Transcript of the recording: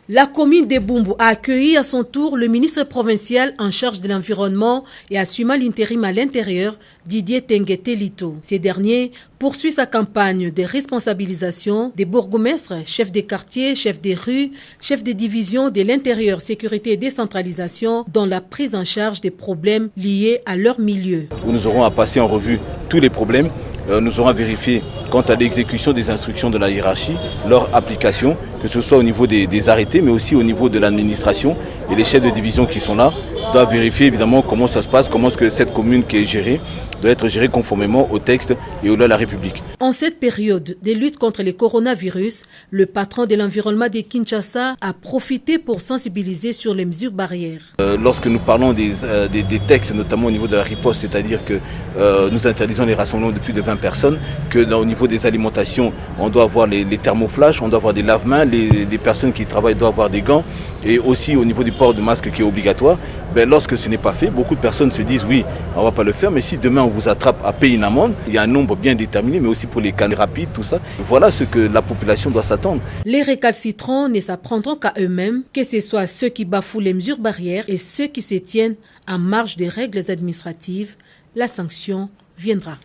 La commune de Bumbu a accueilli à son tour le ministre provincial en charge de l'environnement et assumant l'intérim à l'intérieur, Didier Tenguete Lito. Ces derniers poursuivent sa campagne de responsabilisation des bourgmestres, chefs des quartiers, chefs des rues, chefs des divisions de l'intérieur, sécurité et décentralisation dans la prise en charge des problèmes liés à leur milieu. Nous aurons à passer en revue tous les problèmes. Nous aurons à vérifier quant à l'exécution des instructions de la hiérarchie, leur application, que ce soit au niveau des arrêtés, mais aussi au niveau de l'administration. Et les chefs de division qui sont là doivent vérifier évidemment comment ça se passe, comment est-ce que cette commune qui est gérée doit être gérée conformément au texte et aux lois de la République. En cette période de lutte contre le coronavirus, le patron de l'environnement de Kinshasa a profité pour sensibiliser sur les mesures barrières. Lorsque nous parlons des textes, notamment au niveau de la riposte, c'est-à-dire que nous interdisons les rassemblements de plus de 20 personnes, que au niveau des alimentations, on doit avoir les thermoflash, on doit avoir des lave-mains, les personnes qui travaillent doivent avoir des gants, et aussi au niveau du port de masque qui est obligatoire. Lorsque ce n'est pas fait, beaucoup de personnes se disent oui, on ne va pas le faire, mais si demain on vous attrape à payer une amende, il y a un nombre bien déterminé, mais aussi pour les cas rapides, tout ça. Voilà ce que la population doit s'attendre. Les récalcitrants ne s'apprendront qu'à eux-mêmes, que ce soit ceux qui bafouent les mesures barrières et ceux qui se tiennent en marge des règles administratives. La sanction viendra.